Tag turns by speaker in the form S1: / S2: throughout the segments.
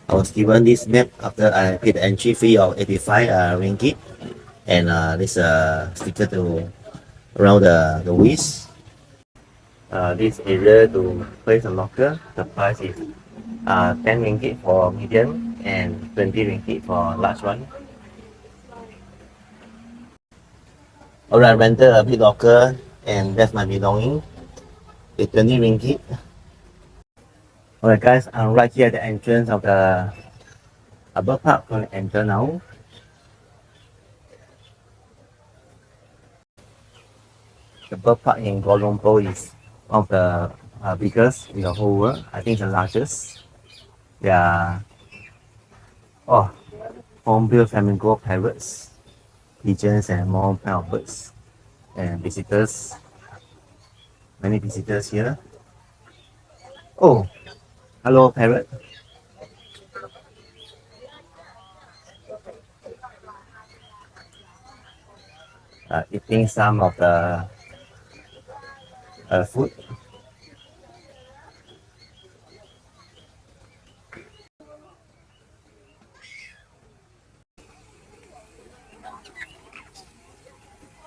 S1: I was given this map after I paid the entry fee of 85 ringgit and this sticker to around the waist. This area to place a locker, the price is 10 ringgit for medium and 20 ringgit for large one. Alright, rented a big locker and that's my belonging. It's 20 ringgit. Alright guys, I'm right here at the entrance of the bird park. Going to enter now. The bird park in Kuala Lumpur is one of the biggest in the whole world. I think the largest. There are hornbill flamingo parrots, pigeons and more kind of birds and visitors. Many visitors here. Oh, hello parrot. Eating some of the food.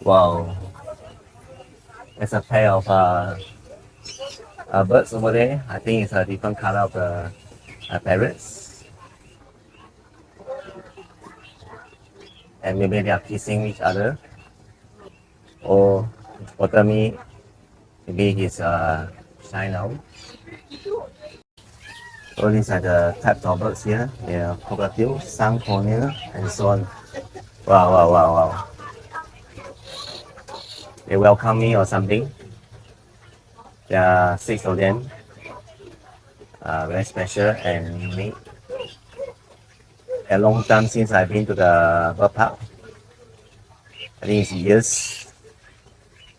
S1: Wow, there's a pair of birds over there. I think it's a different color of the parrots. And maybe they are kissing each other. Or for me, maybe he's shy now. So these are the types of birds here. They are cockatiel, sun cornea, and so on. Wow, wow, wow, wow. They welcome me or something. There are 6 of them. Very special and unique. A long time since I've been to the bird park. I think it's years.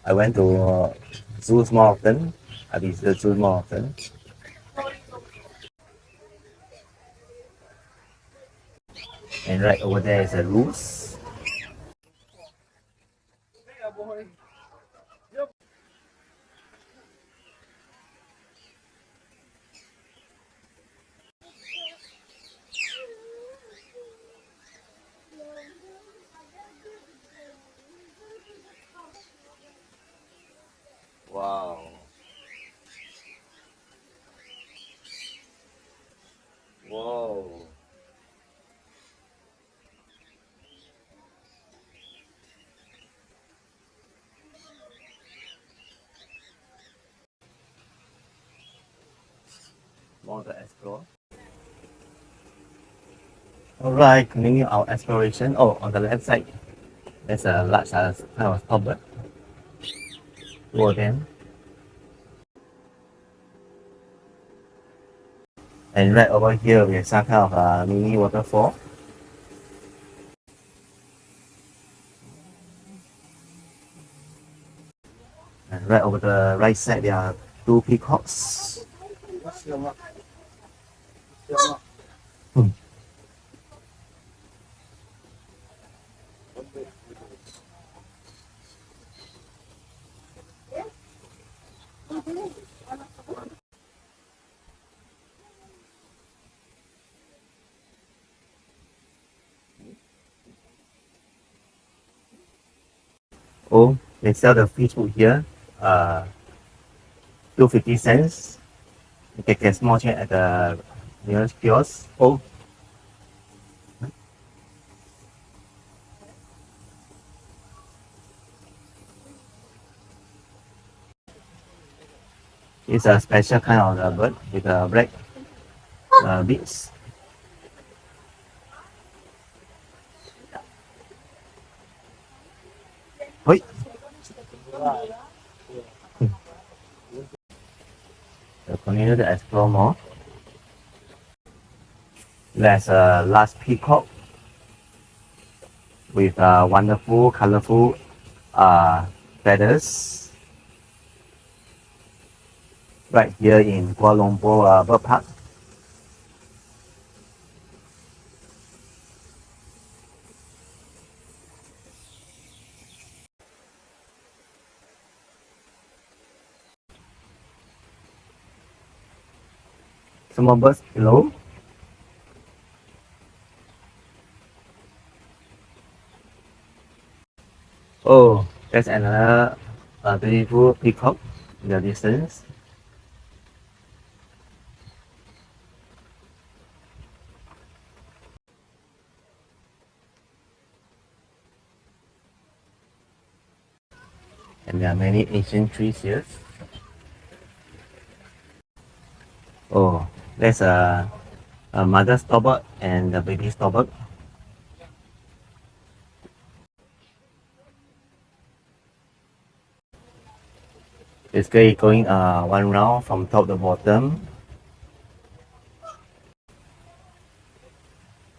S1: I went to zoos more often. I visit zoos more often. And right over there is a roost. Wow. Whoa. More to explore. Alright, continue our exploration. Oh, on the left side, there's a large kind of cupboard. Two of them. And right over here, we have some kind of mini waterfall. And right over the right side, there are 2 peacocks. Hmm. Oh, they sell the fish food here. 250 cents. You can get small change at the nearest kiosk. Oh, it's a special kind of bird with black beaks. Wait. So continue to explore more. There's a last peacock with wonderful, colorful feathers right here in Kuala Lumpur Bird Park. Some more birds below. Oh, that's another beautiful peacock in the distance. And there are many ancient trees here. Oh, there's a mother storbird and the baby storbird. Basically going one round from top to bottom.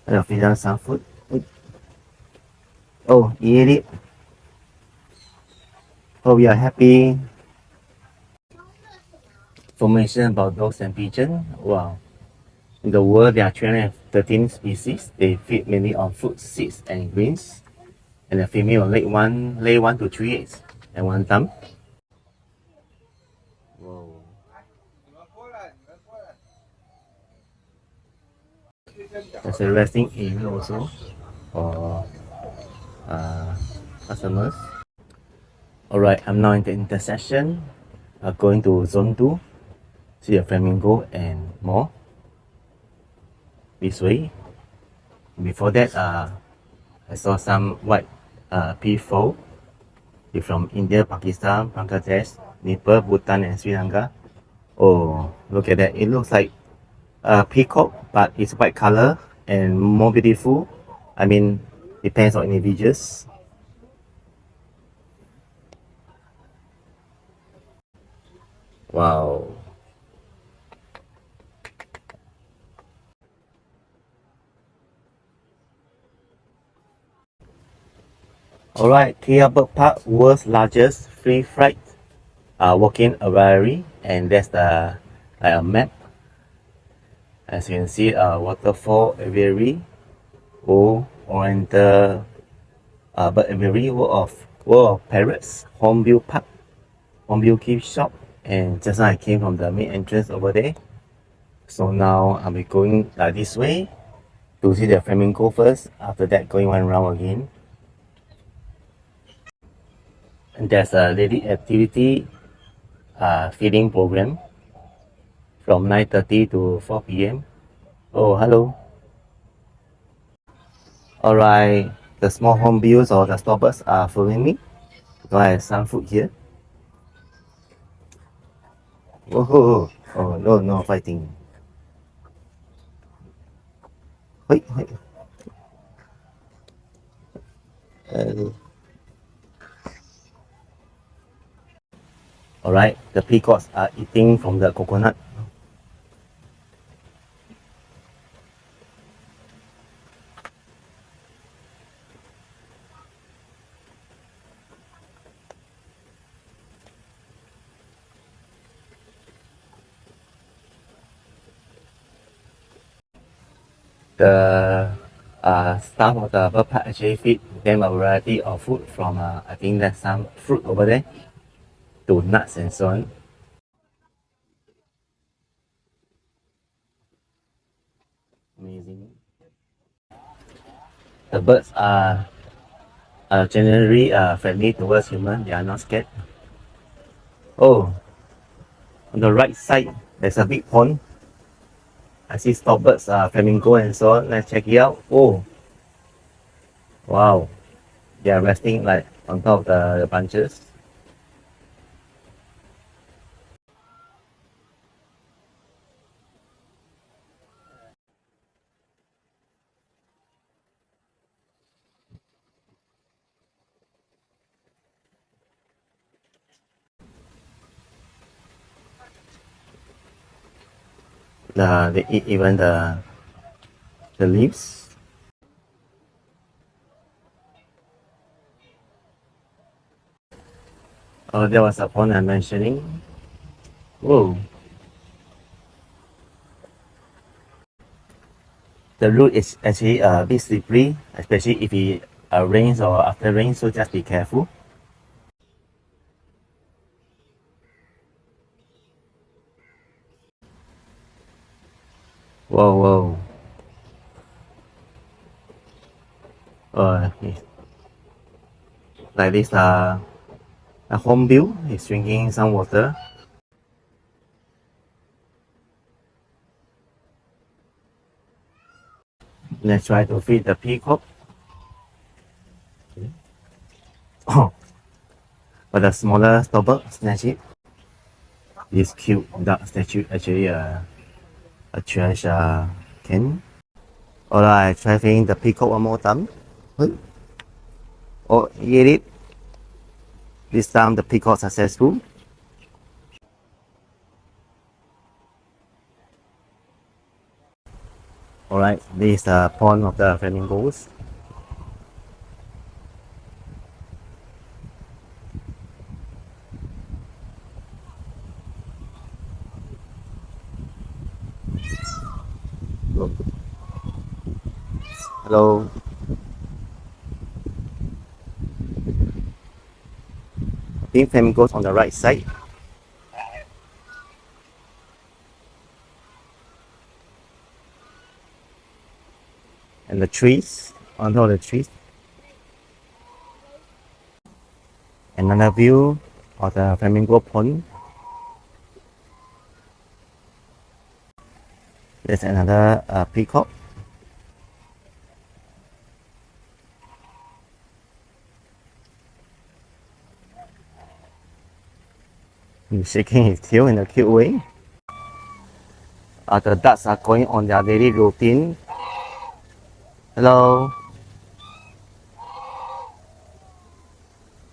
S1: And feed them some food. Oh, he ate it. Oh, we are happy. Information about dogs and pigeons. Wow. In the world, there are 313 species. They feed mainly on fruits, seeds, and greens. And the female lay 1 to 3 eggs at one time. Whoa. There's a resting area also for uh, customers. Alright, I'm now in the intersection. Going to zone 2. See a flamingo and more. This way. Before that, I saw some white peafowl from India, Pakistan, Bangladesh, Nepal, Bhutan, and Sri Lanka. Oh, look at that! It looks like a peacock, but it's white color and more beautiful. I mean, depends on individuals. Wow. Alright, Kia Bird Park, world's largest free flight walking aviary, and that's the a map. As you can see, waterfall aviary, oriental bird aviary, world of parrots, Hornbill Park, Hornbill gift shop, and just now I came from the main entrance over there. So now I'll be going this way to see the flamingo first. After that, going one round again. And there's a daily activity feeding program from 9:30 to 4 p.m. Oh, hello. Alright, the small hornbills or the stoppers are following me. So I have some food here. Oh, oh no, no fighting. Wait, wait. Uh, Alright, the peacocks are eating from the coconut. The staff of the bird park actually feed them a variety of food from I think there's some fruit over there to nuts and so on. Amazing. The birds are generally friendly towards humans. They are not scared. Oh, on the right side there's a big pond. I see stockbirds, flamingo and so on. Let's check it out. Oh, wow. They are resting like on top of the branches. They eat even the leaves. Oh, there was a pond I'm mentioning. Whoa. The route is actually a bit slippery, especially if it rains or after rain, so just be careful. Whoa, whoa. Like this, a hornbill is drinking some water. Let's try to feed the peacock. Oh, but the smaller stopper snatch it. This cute duck statue actually a trash can. Alright, try feeding the peacock one more time. Oh, eat it. This time the peacock successful. Alright, this is the pond of the flamingos. Look. Hello. Pink flamingos on the right side. And the trees, on top of the trees. Another view of the flamingo pond. There's another peacock. He's shaking his tail in a cute way. The ducks are going on their daily routine. Hello.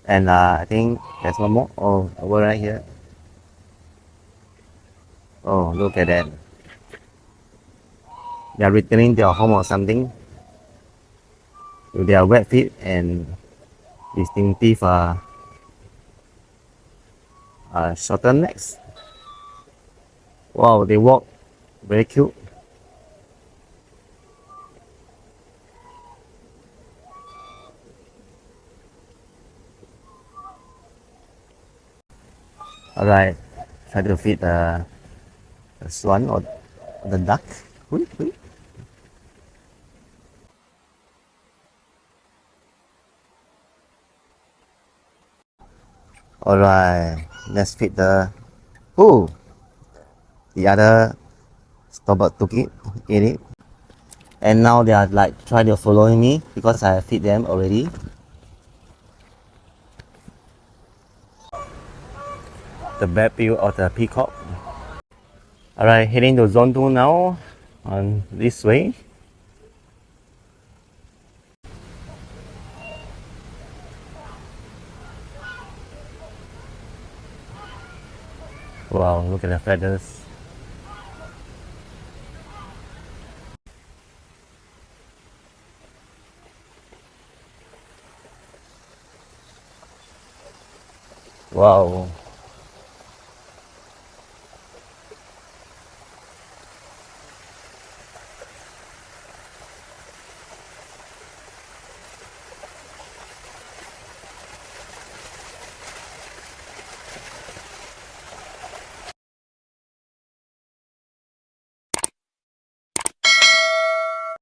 S1: And I think there's one more. Oh, over right here. Oh, look at that. They are returning their home or something. With their wet feet and distinctive shorter necks. Wow, they walk very cute. Alright, try to feed the swan or the duck. Alright, let's feed the other stopper took it, ate it. And now they are like trying to follow me because I feed them already. The back view of the peacock. Alright, heading to zone 2 now on this way. Wow, look at the feathers. Wow.